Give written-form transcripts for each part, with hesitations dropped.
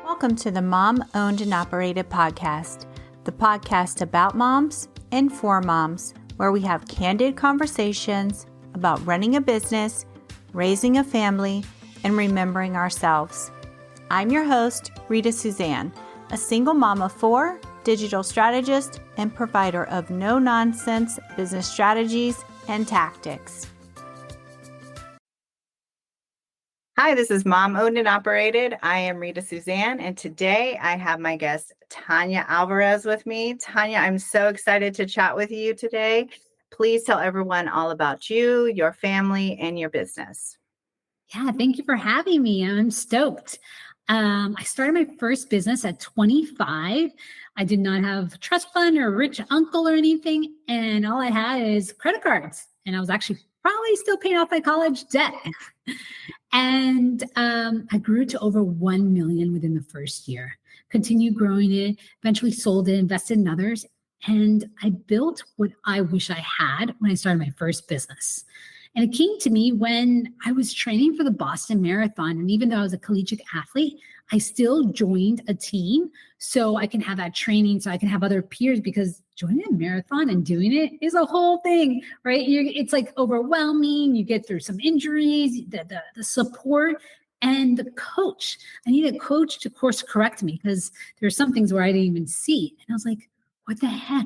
Welcome to the Mom Owned and Operated podcast, the podcast about moms and for moms, where we have candid conversations about running a business, raising a family, and remembering ourselves. I'm your host, Rita Suzanne, a single mom of four, digital strategist, and provider of no-nonsense business strategies and tactics. Hi, this is Mom Owned and Operated. I am Rita Suzanne, and today I have my guest, Tanya Alvarez, with me. Tanya, I'm so excited to chat with you today. Please tell everyone all about you, your family, and your business. Yeah, thank you for having me. I'm stoked. I started my first business at 25. I did not have a trust fund or a rich uncle or anything, and all I had is credit cards. And I was actually probably still paying off my college debt. And I grew to over 1 million within the first year, continued growing it, eventually sold it, invested in others. And I built what I wish I had when I started my first business. And it came to me when I was training for the Boston Marathon. And even though I was a collegiate athlete, I still joined a team so I can have that training, so I can have other peers, because joining a marathon and doing it is a whole thing, right? It's like overwhelming. You get through some injuries, the support, and the coach. I need a coach to course correct me because there are some things where I didn't even see. And I was like, what the heck?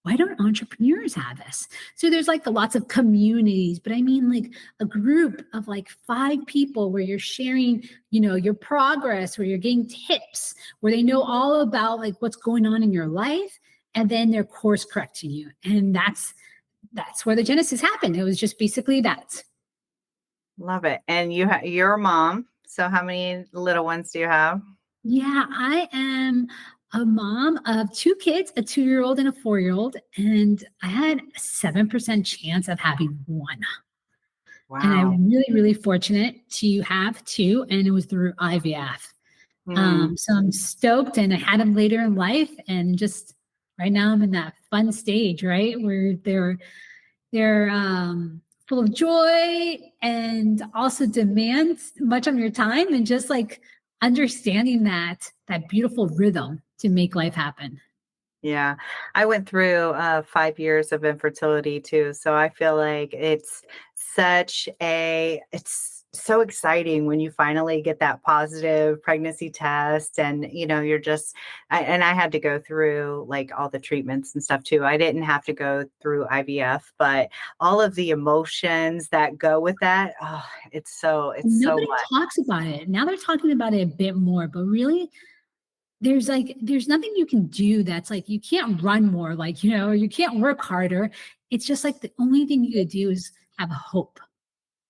Why don't entrepreneurs have this? So there's like lots of communities, but I mean like a group of like 5 people where you're sharing, your progress, where you're getting tips, where they know all about like what's going on in your life, and then they're course correcting you. And that's where the genesis happened. It was just basically that. Love it. And you're a mom. So how many little ones do you have? Yeah, I am a mom of 2 kids, a 2-year-old and a 4-year-old. And I had a 7% chance of having one. Wow. And I'm really, really fortunate to have 2, and it was through IVF. So I'm stoked, and I had them later in life, and just right now I'm in that fun stage, right? Where they're full of joy and also demands much of your time, and just like understanding that beautiful rhythm to make life happen. Yeah, I went through 5 years of infertility too. So I feel like it's so exciting when you finally get that positive pregnancy test, and I had to go through like all the treatments and stuff too. I didn't have to go through IVF, but all of the emotions that go with that, Nobody much. talks about it. Now they're talking about it a bit more, but really there's nothing you can do that's like, you can't run more, like, you can't work harder. It's just like the only thing you could do is have hope.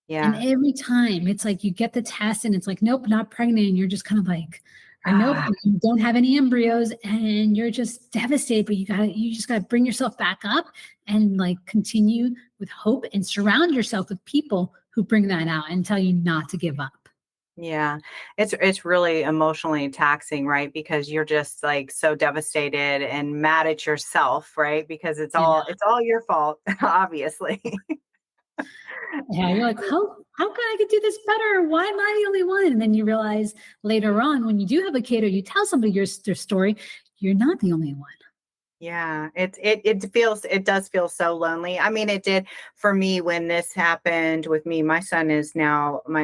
Yeah. And every time it's like you get the test and it's like, nope, not pregnant. And you're just kind of like, or nope, you don't have any embryos, and you're just devastated, but you just gotta bring yourself back up and like continue with hope and surround yourself with people who bring that out and tell you not to give up. Yeah, it's really emotionally taxing, right? Because you're just like so devastated and mad at yourself, right? Because it's all your fault, obviously. Yeah, you're like, how can I could do this better? Why am I the only one? And then you realize later on, when you do have a kid or you tell somebody their story, you're not the only one. Yeah, it does feel so lonely. I mean, it did for me when this happened with me. My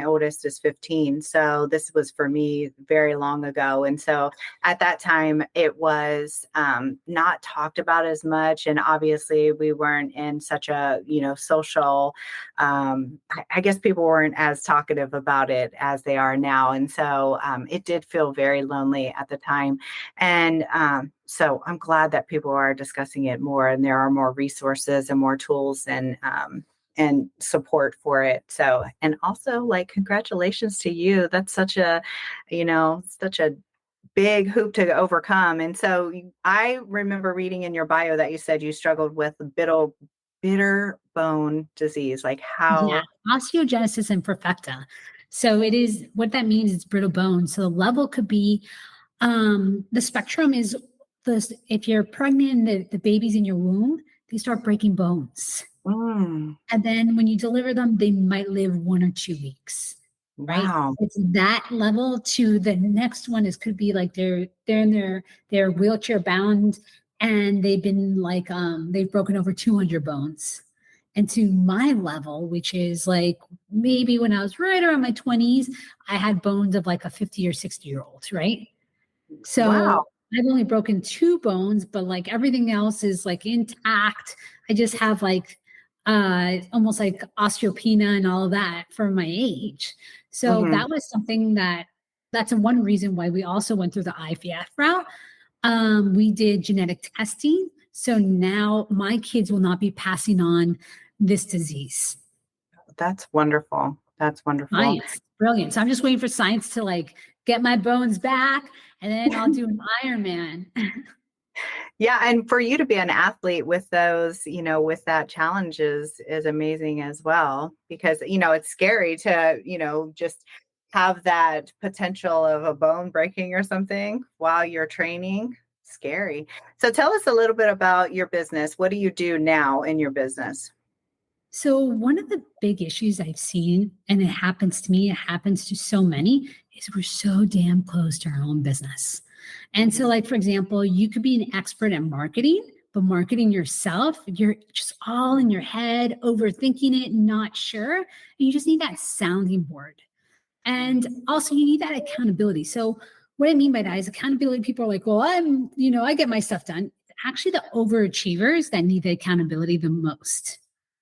oldest is 15. So this was for me very long ago. And so at that time it was not talked about as much. And obviously we weren't in such a, social, I guess people weren't as talkative about it as they are now. And so it did feel very lonely at the time. And so I'm glad that people are discussing it more, and there are more resources and more tools and support for it. So, and also like, congratulations to you. That's such a big hoop to overcome. And so I remember reading in your bio that you said you struggled with bitter bone disease. Like how? Yeah, osteogenesis imperfecta. So it is, what that means is brittle bone. So the level could be, the spectrum is this: if you're pregnant and the baby's in your womb, they start breaking bones. And then when you deliver them, they might live 1 or 2 weeks. right? Wow. It's that level to the next one is could be like they're in their wheelchair bound and they've been like they've broken over 200 bones. And to my level, which is like maybe when I was right around my 20s, I had bones of like a 50 or 60-year-old, right? Wow. So I've only broken 2 bones, but like everything else is like intact. I just have like almost like osteopenia and all of that for my age. So Hmm. that was something that's one reason why we also went through the IVF route. We did genetic testing. So now my kids will not be passing on this disease. That's wonderful. That's wonderful. Science, brilliant. So I'm just waiting for science to like get my bones back and then I'll do an Ironman. Yeah, and for you to be an athlete with those, with that challenge is amazing as well, because it's scary to, just have that potential of a bone breaking or something while you're training. Scary. So tell us a little bit about your business. What do you do now in your business? So one of the big issues I've seen, and it happens to me, it happens to so many, is we're so damn close to our own business. And so, like, for example, you could be an expert at marketing, but marketing yourself, you're just all in your head, overthinking it, not sure. And you just need that sounding board. And also you need that accountability. So what I mean by that is accountability. People are like, well, I get my stuff done. Actually, the overachievers that need the accountability the most,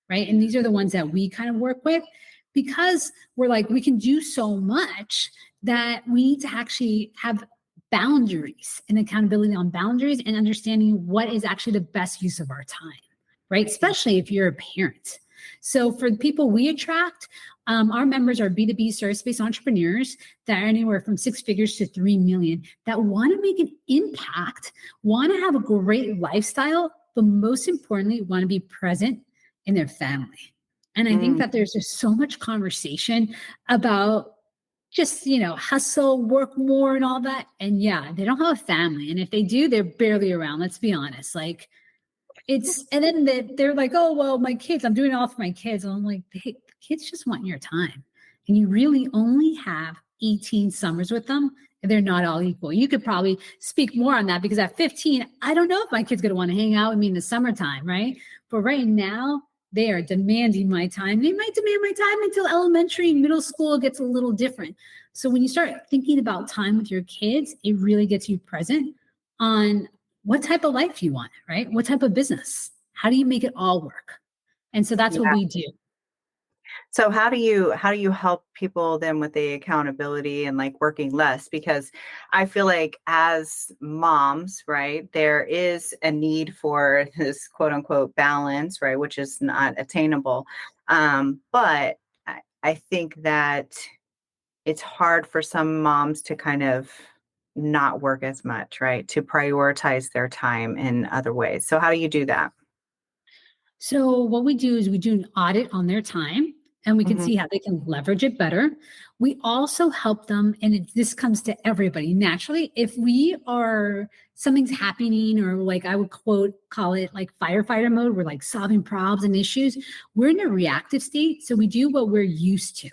right? And these are the ones that we kind of work with because we're like, we can do so much that we need to actually have boundaries and accountability on boundaries and understanding what is actually the best use of our time, right? Especially if you're a parent. So for the people we attract, our members are B2B service-based entrepreneurs that are anywhere from 6 figures to 3 million that want to make an impact, want to have a great lifestyle, but most importantly, want to be present in their family. And I think Mm, that there's just so much conversation about just, hustle, work more and all that. And yeah, they don't have a family. And if they do, they're barely around. Let's be honest. Like, and then they're like, oh, well, my kids, I'm doing it all for my kids. And I'm like, hey, the kids just want your time. And you really only have 18 summers with them. And they're not all equal. You could probably speak more on that because at 15, I don't know if my kid's going to want to hang out with me in the summertime, right? But right now, they are demanding my time. They might demand my time until elementary, middle school gets a little different. So when you start thinking about time with your kids, it really gets you present on what type of life you want, right? What type of business? How do you make it all work? And so that's what yeah. we do. So how do you help people then with the accountability and like working less? Because I feel like as moms, right, there is a need for this quote unquote balance, right, which is not attainable. But I think that it's hard for some moms to kind of not work as much, right? To prioritize their time in other ways. So how do you do that? So what we do is we do an audit on their time and we can Hmm. see how they can leverage it better. We also help them, and this comes to everybody naturally. If we are something's happening, or like I would call it like firefighter mode, we're like solving problems and issues. We're in a reactive state, so we do what we're used to,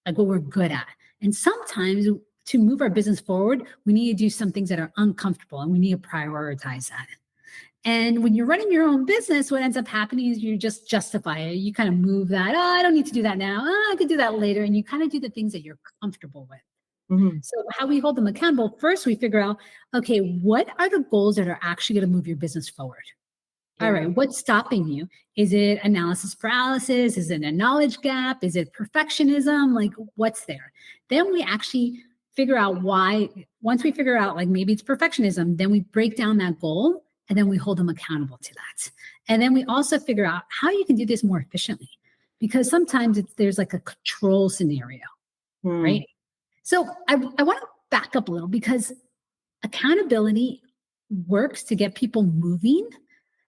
like what we're good at. And sometimes to move our business forward, we need to do some things that are uncomfortable, and we need to prioritize that. And when you're running your own business, what ends up happening is you just justify it. You kind of move that. Oh, I don't need to do that now. Oh, I could do that later. And you kind of do the things that you're comfortable with. Hmm. So how we hold them accountable, first we figure out, okay, what are the goals that are actually going to move your business forward? All Yeah. right, what's stopping you? Is it analysis paralysis? Is it a knowledge gap? Is it perfectionism? Like what's there? Then we actually figure out why. Once we figure out like maybe it's perfectionism, then we break down that goal and then we hold them accountable to that. And then we also figure out how you can do this more efficiently because sometimes there's like a control scenario, Mm. right? So I want to back up a little because accountability works to get people moving.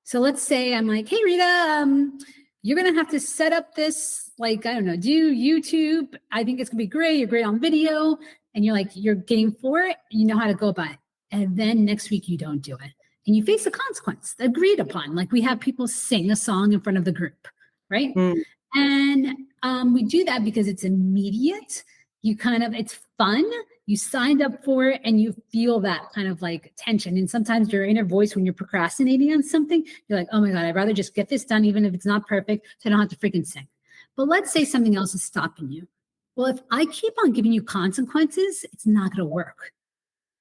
So let's say I'm like, hey, Rita, you're going to have to set up this, like, I don't know, do YouTube. I think it's going to be great. You're great on video. And you're like, you're game for it. You know how to go about it. And then next week you don't do it. And you face a consequence agreed upon. Like we have people sing a song in front of the group, right? Mm. And we do that because it's immediate it's fun. You signed up for it and you feel that kind of like tension. And sometimes your inner voice, when you're procrastinating on something, you're like, oh my God, I'd rather just get this done, even if it's not perfect, so I don't have to freaking sing. But let's say something else is stopping you. Well, if I keep on giving you consequences, it's not going to work.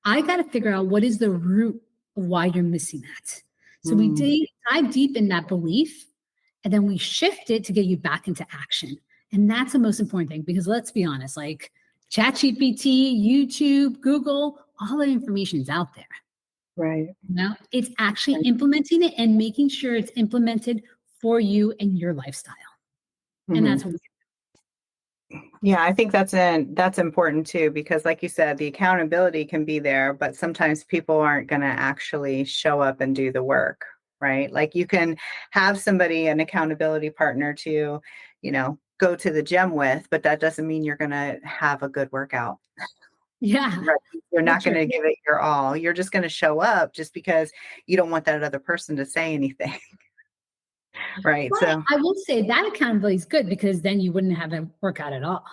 I got to figure out what is the root of why you're missing that. So we dive deep in that belief, and then we shift it to get you back into action. And that's the most important thing, because let's be honest, like ChatGPT, YouTube, Google, all the information is out there. Right. It's actually implementing it and making sure it's implemented for you and your lifestyle. And that's what we do. Yeah, I think that's important too, because like you said, the accountability can be there, but sometimes people aren't going to actually show up and do the work, right? Like you can have somebody, an accountability partner to, go to the gym with, but that doesn't mean you're going to have a good workout. Yeah. Right. You're not going to give it your all. You're just going to show up just because you don't want that other person to say anything. Right. But so I will say that accountability is good, because then you wouldn't have a workout at all.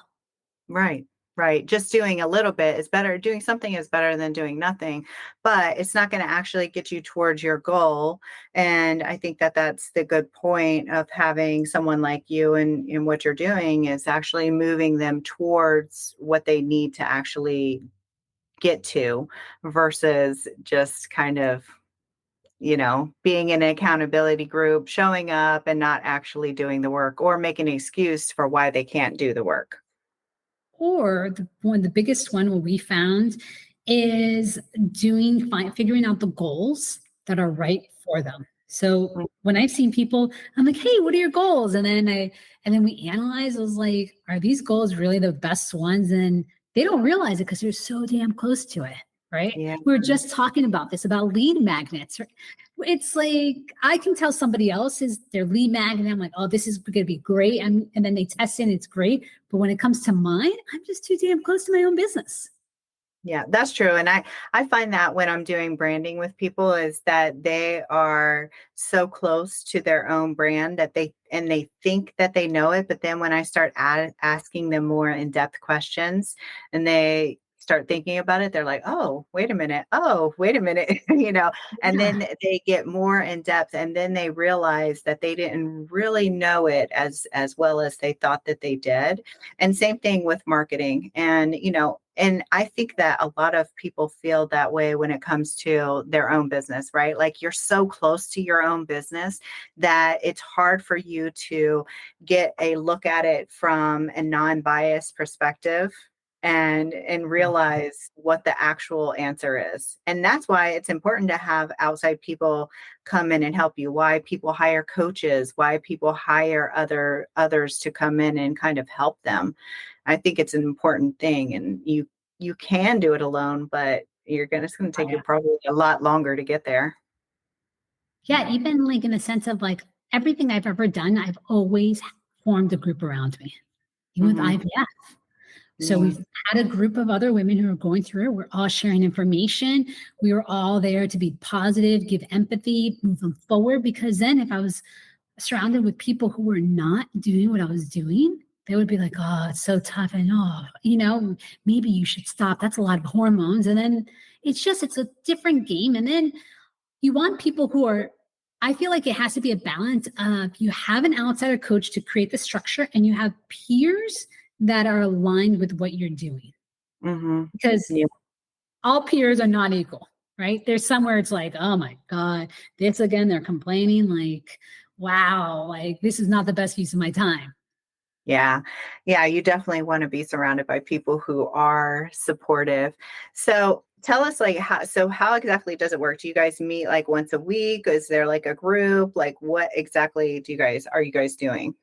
Right. Right. Just doing a little bit is better. Doing something is better than doing nothing, but it's not going to actually get you towards your goal. And I think that that's the good point of having someone like you and in what you're doing is actually moving them towards what they need to actually get to versus just kind of, being in an accountability group, showing up and not actually doing the work or making an excuse for why they can't do the work. Or the biggest one what we found is figuring out the goals that are right for them. So when I've seen people, I'm like, hey, what are your goals? And then we analyze, I was like, are these goals really the best ones? And they don't realize it because they're so damn close to it. Right. Yeah. We were just talking about this, about lead magnets. It's like, I can tell somebody else is their lead magnet. I'm like, oh, this is going to be great. And then they test it and it's great. But when it comes to mine, I'm just too damn close to my own business. Yeah, that's true. And I find that when I'm doing branding with people is that they are so close to their own brand that they think that they know it. But then when I start asking them more in-depth questions and they start thinking about it, they're like, oh, wait a minute. Oh, wait a minute. And then they get more in depth and then they realize that they didn't really know it as well as they thought that they did. And same thing with marketing. And I think that a lot of people feel that way when it comes to their own business, right? Like you're so close to your own business that it's hard for you to get a look at it from a non-biased perspective and realize what the actual answer is. And that's why it's important to have outside people come in and help you, why people hire coaches, why people hire others to come in and kind of help them. I think it's an important thing, and you can do it alone, but it's going to take you probably a lot longer to get there. Yeah, even like in the sense of like everything I've ever done, I've always formed a group around me, even with IVF. So we've had a group of other women who are going through it. We're all sharing information. We were all there to be positive, give empathy, move them forward. Because then if I was surrounded with people who were not doing what I was doing, they would be like, oh, it's so tough. And, maybe you should stop. That's a lot of hormones. And then it's a different game. And then you want people I feel like it has to be a balance of you have an outsider coach to create the structure and you have peers that are aligned with what you're doing. Because all peers are not equal, right? There's somewhere it's like, oh my God, this again, they're complaining like, wow, like this is not the best use of my time. Yeah. Yeah. You definitely want to be surrounded by people who are supportive. So tell us how exactly does it work? Do you guys meet like once a week? Is there like a group? Like what exactly are you guys doing?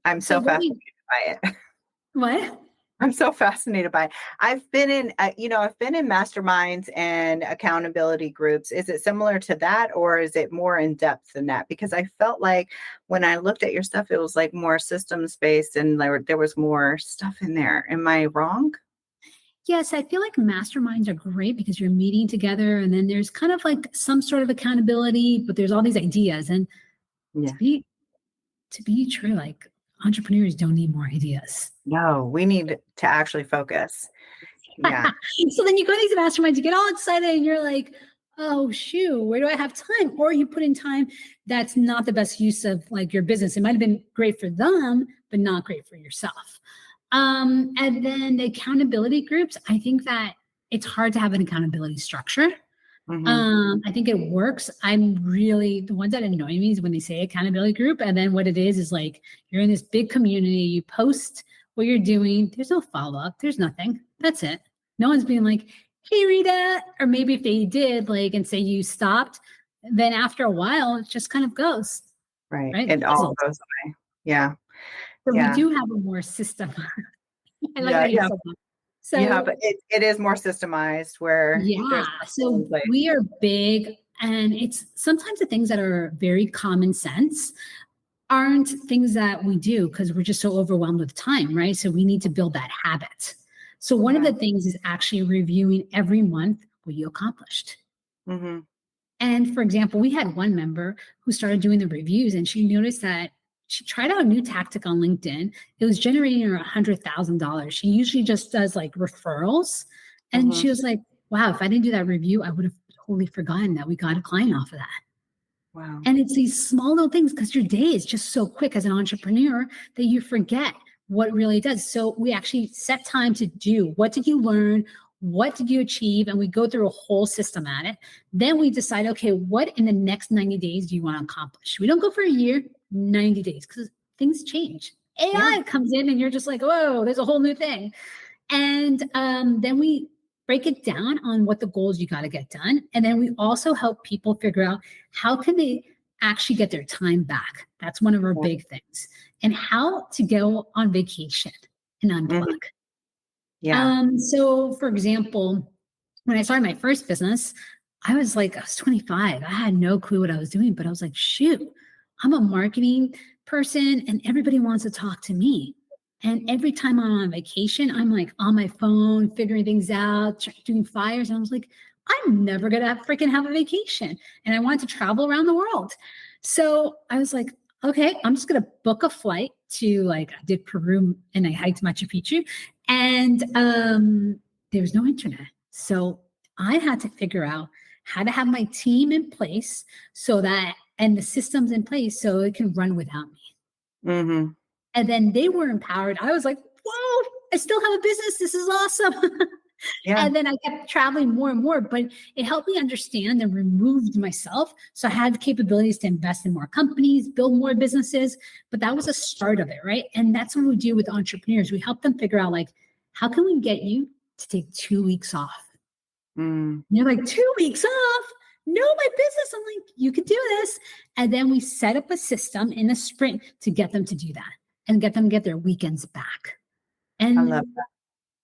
I'm so fascinated by it. What? I'm so fascinated by it. I've been in masterminds and accountability groups. Is it similar to that or is it more in depth than that? Because I felt like when I looked at your stuff, it was like more systems based and there was more stuff in there. Am I wrong? Yes, I feel like masterminds are great because you're meeting together and then there's kind of like some sort of accountability, but there's all these ideas. And to be true, like entrepreneurs don't need more ideas. No, we need to actually focus. Yeah. So then you go to these masterminds, you get all excited and you're like, oh shoot, where do I have time? Or you put in time that's not the best use of like your business. It might have been great for them, but not great for yourself. And then the accountability groups, I think that it's hard to have an accountability structure. I think it works. The ones that annoy me is when they say accountability group. And then what it is like, you're in this big community, you post what you're doing. There's no follow-up. There's nothing. That's it. No one's being like, hey, Rita, or maybe if they did like, and say you stopped, then after a while, it just kind of goes. Right. Right. It all goes away. Yeah. So Yeah. we do have a more system. I like Yeah, how you yeah. said that. So Yeah, but it is more systemized where yeah, so we are big, and it's sometimes the things that are very common sense aren't things that we do because we're just so overwhelmed with time, right? So we need to build that habit. So one of the things is actually reviewing every month what you accomplished. Mm-hmm. And for example, we had one member who started doing the reviews, and she noticed that she tried out a new tactic on LinkedIn. It was generating her $100,000. She usually just does like referrals. And she was like, wow, if I didn't do that review, I would have totally forgotten that we got a client off of that. Wow. And it's these small little things because your day is just so quick as an entrepreneur that you forget what really does. So we actually set time to do what did you learn? What did you achieve? And we go through a whole system at it. Then we decide, okay, what in the next 90 days do you want to accomplish? We don't go for a year, 90 days, because things change. AI comes in and you're just like, whoa, there's a whole new thing. And then we break it down on what the goals you got to get done. And then we also help people figure out how can they actually get their time back. That's one of our big things. And how to go on vacation and unplug. Yeah. So for example, when I started my first business, I was 25. I had no clue what I was doing, but I was like, shoot, I'm a marketing person and everybody wants to talk to me. And every time I'm on vacation, I'm like on my phone, figuring things out, doing flyers. And I was like, I'm never going to freaking have a vacation. And I wanted to travel around the world. So I was like, okay, I'm just going to book a flight to I did Peru and I hiked Machu Picchu. And there was no internet. So I had to figure out how to have my team in place and the systems in place so it can run without me. Mm-hmm. And then they were empowered. I was like, whoa, I still have a business. This is awesome. And then I kept traveling more and more, but it helped me understand and removed myself. So I had the capabilities to invest in more companies, build more businesses, but that was a start of it, right? And that's what we do with entrepreneurs. We help them figure out how can we get you to take 2 weeks off? And you're like, 2 weeks off? No, my business. I'm like, you could do this. And then we set up a system in a sprint to get them to do that and get them to get their weekends back. And I love that.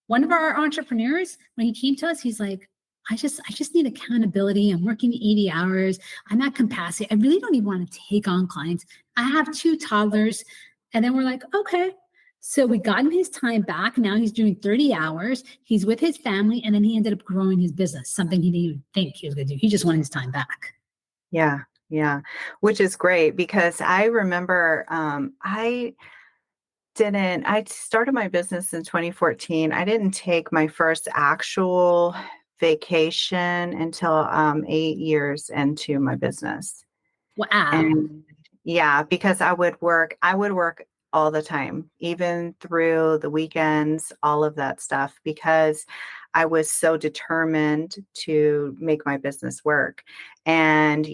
One of our entrepreneurs, when he came to us, he's like, I just need accountability. I'm working 80 hours. I'm at capacity. I really don't even want to take on clients. I have 2 toddlers. And then we're like, okay. So we got him his time back. Now he's doing 30 hours. He's with his family. And then he ended up growing his business, something he didn't even think he was going to do. He just wanted his time back. Yeah. Yeah. Which is great because I remember I started my business in 2014. I didn't take my first actual vacation until 8 years into my business. Wow. And because I would work all the time, even through the weekends, all of that stuff, because I was so determined to make my business work. And,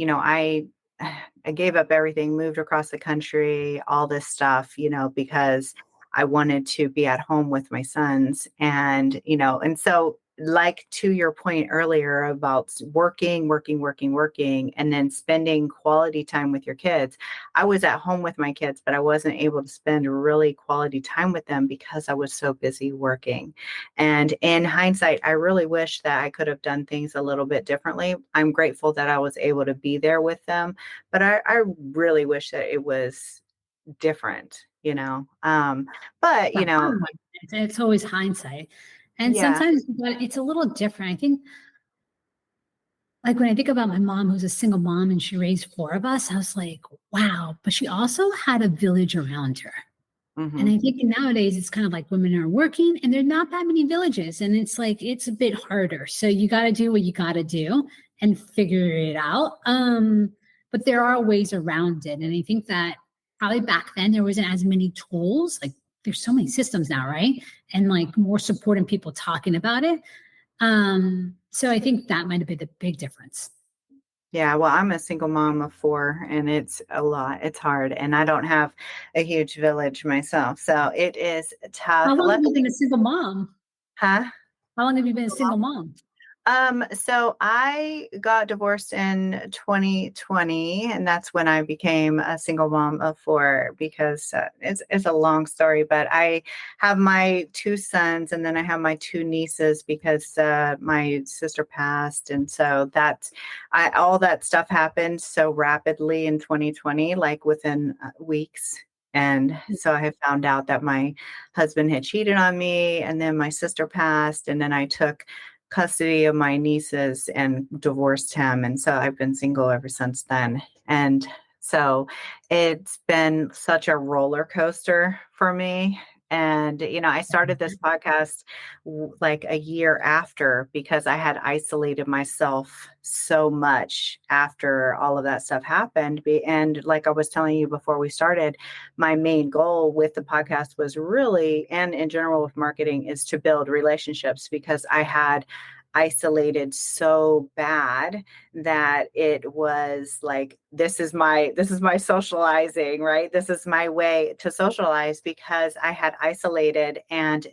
I gave up everything, moved across the country, all this stuff, because I wanted to be at home with my sons. And, and so to your point earlier about working, and then spending quality time with your kids. I was at home with my kids, but I wasn't able to spend really quality time with them because I was so busy working. And in hindsight, I really wish that I could have done things a little bit differently. I'm grateful that I was able to be there with them, but I really wish that it was different, but it's always hindsight. And sometimes it's a little different. I think when I think about my mom, who's a single mom and she raised 4 of us, I was like, wow, but she also had a village around her. And Mm-hmm. I think nowadays it's kind of like women are working and there's not that many villages. And it's like, it's a bit harder. So you got to do what you got to do and figure it out. But there are ways around it. And I think that probably back then there wasn't as many tools. Like there's so many systems now, right? And like more support and people talking about it. So I think that might have been the big difference. Yeah, well, I'm a single mom of four, and it's a lot. It's hard, and I don't have a huge village myself, so it is How tough. long have you Luckily, been a single mom? huh? How long have you been a single mom? So I got divorced in 2020, and that's when I became a single mom of four because it's a long story, but I have my two sons and then I have my two nieces because my sister passed, and so all that stuff happened so rapidly in 2020, like within weeks. And so I had found out that my husband had cheated on me, and then my sister passed, and then I took custody of my nieces and divorced him. And so I've been single ever since then. And so it's been such a roller coaster for me. And, I started this podcast like a year after because I had isolated myself so much after all of that stuff happened. And like I was telling you before we started, my main goal with the podcast was really, and in general with marketing, is to build relationships because I had isolated so bad that it was like this is my socializing, right? This is my way to socialize because I had isolated. And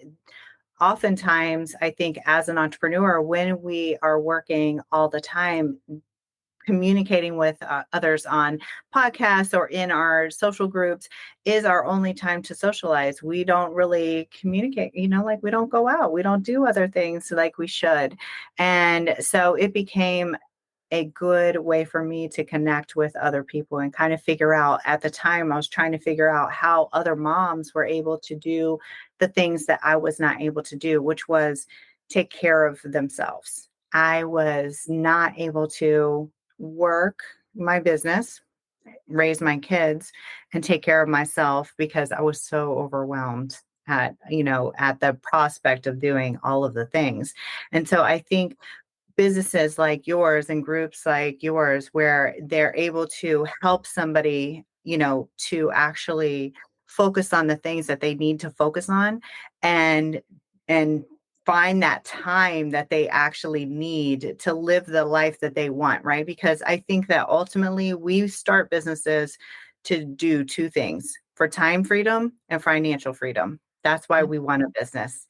oftentimes I think as an entrepreneur, when we are working all the time, communicating with others on podcasts or in our social groups is our only time to socialize. We don't really communicate, like we don't go out, we don't do other things like we should. And so it became a good way for me to connect with other people and kind of figure out. At the time, I was trying to figure out how other moms were able to do the things that I was not able to do, which was take care of themselves. I was not able to work my business, raise my kids, and take care of myself because I was so overwhelmed at the prospect of doing all of the things. And so I think businesses like yours and groups like yours where they're able to help somebody, to actually focus on the things that they need to focus on, and and find that time that they actually need to live the life that they want, right? Because I think that ultimately we start businesses to do two things: for time freedom and financial freedom. That's why we want a business.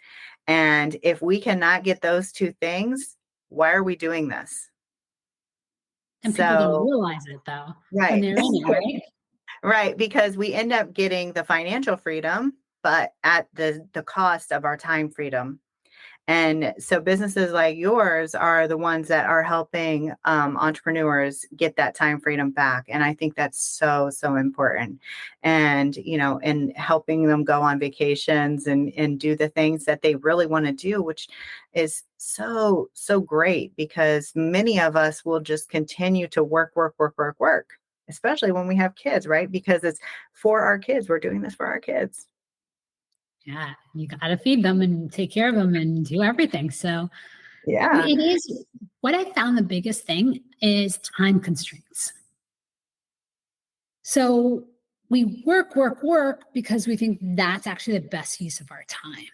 And if we cannot get those two things, why are we doing this? And people don't So, realize it though when right, they're in it, right? right, because we end up getting the financial freedom, but at the cost of our time freedom. And so businesses like yours are the ones that are helping entrepreneurs get that time freedom back. And I think that's so, so important. And, and helping them go on vacations and do the things that they really want to do, which is so, so great because many of us will just continue to work, work, work, work, work, especially when we have kids, right? Because it's for our kids. We're doing this for our kids. Yeah, you got to feed them and take care of them and do everything. So Yeah. it is what I found the biggest thing is time constraints. So we work, work, work because we think that's actually the best use of our time.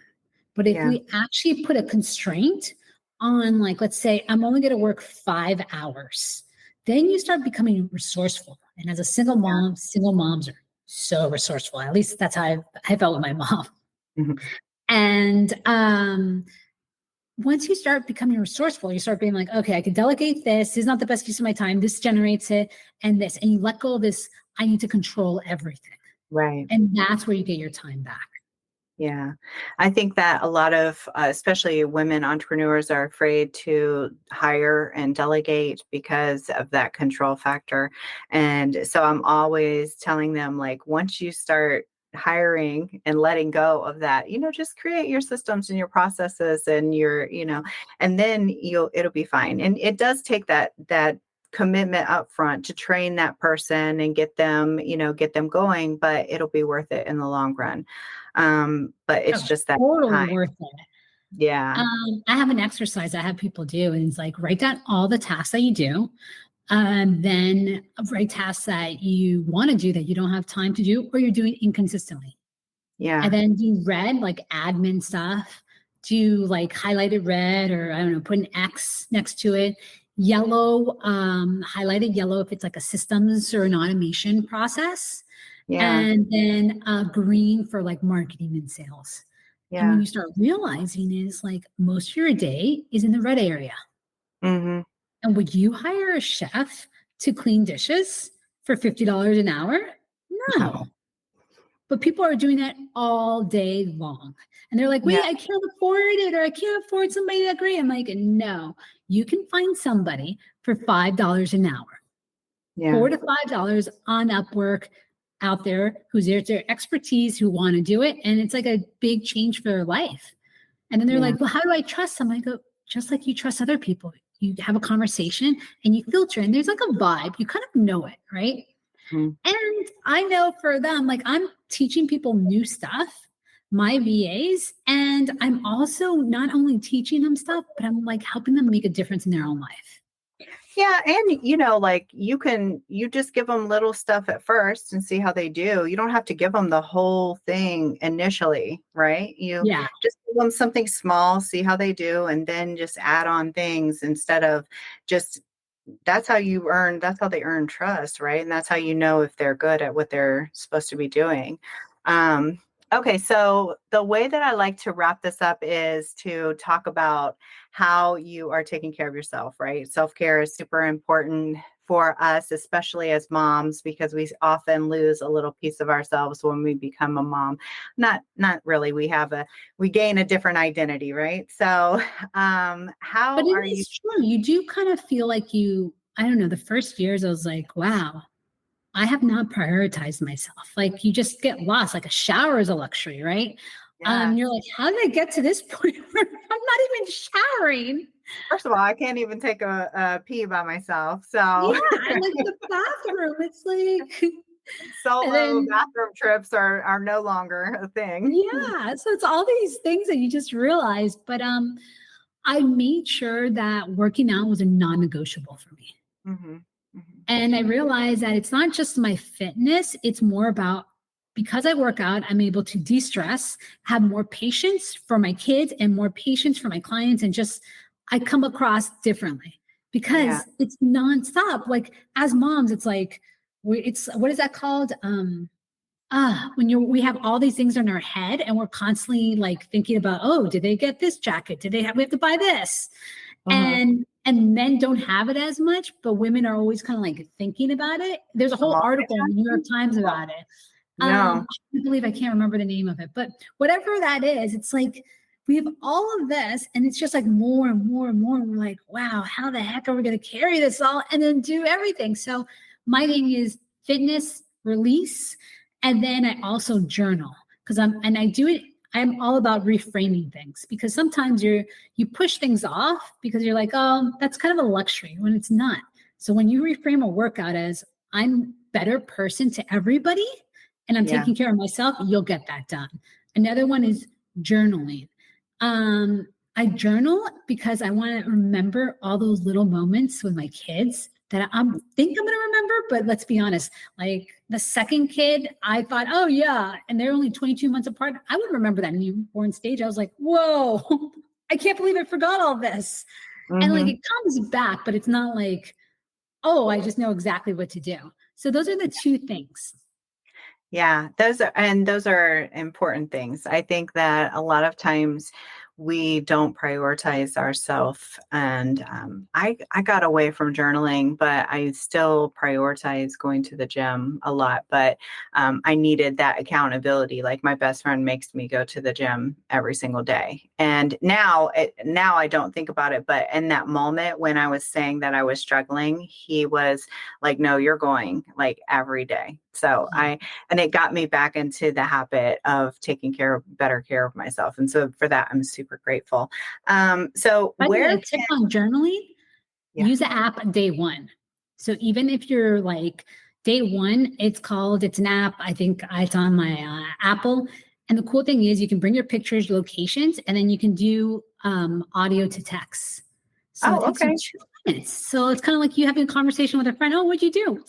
But if Yeah. we actually put a constraint on, like, let's say I'm only going to work 5 hours, then you start becoming resourceful. And as a single mom, single moms are so resourceful. At least that's how I felt with my mom. Mhm. And once you start becoming resourceful, you start being like, okay, I can delegate this. This is not the best use of my time. This generates it and this. And you let go of this. I need to control everything. Right. And that's where you get your time back. Yeah. I think that a lot of, especially women entrepreneurs, are afraid to hire and delegate because of that control factor. And so I'm always telling them, like, once you start hiring and letting go of that, just create your systems and your processes and and then it'll be fine. And it does take that commitment up front to train that person and get them, get them going, but it'll be worth it in the long run. But it's Oh, just that totally time. worth it. Yeah. I have an exercise I have people do, and it's like write down all the tasks that you do. Then write tasks that you want to do that you don't have time to do, or you're doing inconsistently. Yeah. And then do red, like admin stuff. Do like highlighted red, or I don't know, put an X next to it. Yellow, highlighted yellow if it's like a systems or an automation process. Yeah. And then green for like marketing and sales. And when Yeah. you start realizing is like most of your day is in the red area. Mm-hmm. And would you hire a chef to clean dishes for $50 an hour? No. No. But people are doing that all day long. And they're like, Yeah. wait, I can't afford it, or I can't afford somebody that great. I'm like, no, you can find somebody for $5 an hour, Yeah. $4 to $5 on Upwork out there who's their expertise, who want to do it. And it's like a big change for their life. And then they're like, well, how do I trust them? I go, just like you trust other people. You have a conversation and you filter, and there's like a vibe. You kind of know it, right? Mm-hmm. And I know for them, like I'm teaching people new stuff, my VAs, and I'm also not only teaching them stuff, but I'm like helping them make a difference in their own life. Yeah. And, like you just give them little stuff at first and see how they do. You don't have to give them the whole thing initially, right? You Yeah. just give them something small, see how they do, and then just add on things instead of just, that's how they earn trust, right? And that's how you know if they're good at what they're supposed to be doing. Okay, so the way that I like to wrap this up is to talk about how you are taking care of yourself, right? Self-care is super important for us, especially as moms, because we often lose a little piece of ourselves when we become a mom. Not really. We gain a different identity, right? So, But how it are you? is true. You do kind of feel like I don't know, the first years I was like, wow, I have not prioritized myself. Like you just get lost. Like a shower is a luxury, right? Yeah. You're like, how did I get to this point where I'm not even showering? First of all, I can't even take a pee by myself. So Yeah, I like the bathroom. It's like, and solo then bathroom trips are no longer a thing. yeah, so it's all these things that you just realize. But I made sure that working out was a non-negotiable for me. Mm-hmm. Mm-hmm. And I realized that it's not just my fitness, it's more about because I work out, I'm able to de-stress, have more patience for my kids and more patience for my clients. And just, I come across differently because Yeah. it's nonstop. Like as moms, it's like, what is that called? When we have all these things in our head and we're constantly like thinking about, oh, did they get this jacket? We have to buy this? Mm-hmm. And men don't have it as much, but women are always kind of like thinking about it. There's a I'm whole all article in the New York Times about it. no. I believe I can't remember the name of it, but whatever that is, it's like we have all of this, and it's just like more and more and more. And we're like, wow, how the heck are we going to carry this all and then do everything? So my thing is fitness, release, and then I also journal because I do it. I'm all about reframing things because sometimes you push things off because you're like, oh, that's kind of a luxury when it's not. So when you reframe a workout as I'm a better person to everybody and I'm Yeah. taking care of myself, you'll get that done. Another one is journaling. I journal because I want to remember all those little moments with my kids that I think I'm going to remember. But let's be honest, like the second kid, I thought, oh yeah, and they're only 22 months apart. I would remember that newborn stage. I was like, whoa, I can't believe I forgot all this. And like Mm-hmm. it comes back, but it's not like, oh, I just know exactly what to do. So those are the two things. Yeah, those are important things. I think that a lot of times we don't prioritize ourselves, and I got away from journaling, but I still prioritize going to the gym a lot. But I needed that accountability. Like my best friend makes me go to the gym every single day, and now I don't think about it. But in that moment when I was saying that I was struggling, he was like, "No, you're going like every day." So and it got me back into the habit of taking better care of myself. And so for that, I'm super grateful. So By the way, where a tip on journaling, yeah. use the app day one. So even if you're like day one, it's an app. I think it's on my Apple. And the cool thing is you can bring your pictures, locations, and then you can do audio to text. So it Oh, takes you okay. 2 minutes. So it's kind of like you having a conversation with a friend. Oh, what'd you do?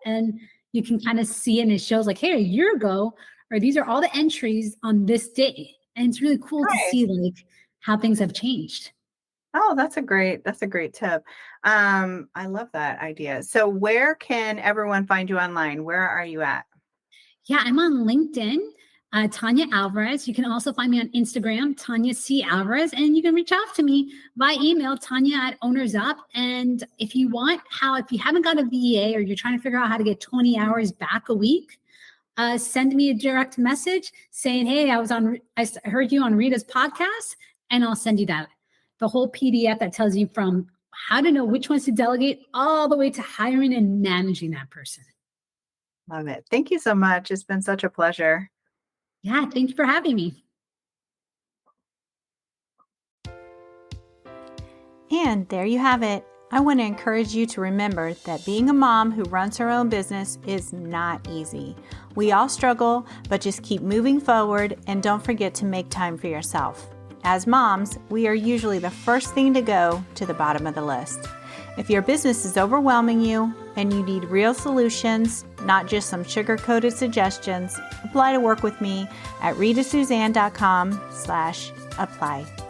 And you can kind of see it, and it shows like, hey, a year ago, or these are all the entries on this day. And it's really cool to see Nice. like how things have changed. Oh, that's a great tip. I love that idea. So where can everyone find you online? Where are you at? Yeah, I'm on LinkedIn, Tanya Alvarez. You can also find me on Instagram, Tanya C. Alvarez, and you can reach out to me by email, Tanya at OwnersUP. And if you haven't got a VA or you're trying to figure out how to get 20 hours back a week, send me a direct message saying, hey, I heard you on Rita's podcast, and I'll send you the whole PDF that tells you from how to know which ones to delegate all the way to hiring and managing that person. Love it. Thank you so much. It's been such a pleasure. Yeah, thank you for having me. And there you have it. I want to encourage you to remember that being a mom who runs her own business is not easy. We all struggle, but just keep moving forward and don't forget to make time for yourself. As moms, we are usually the first thing to go to the bottom of the list. If your business is overwhelming you and you need real solutions, not just some sugar-coated suggestions, apply to work with me at ritasuzanne.com/apply.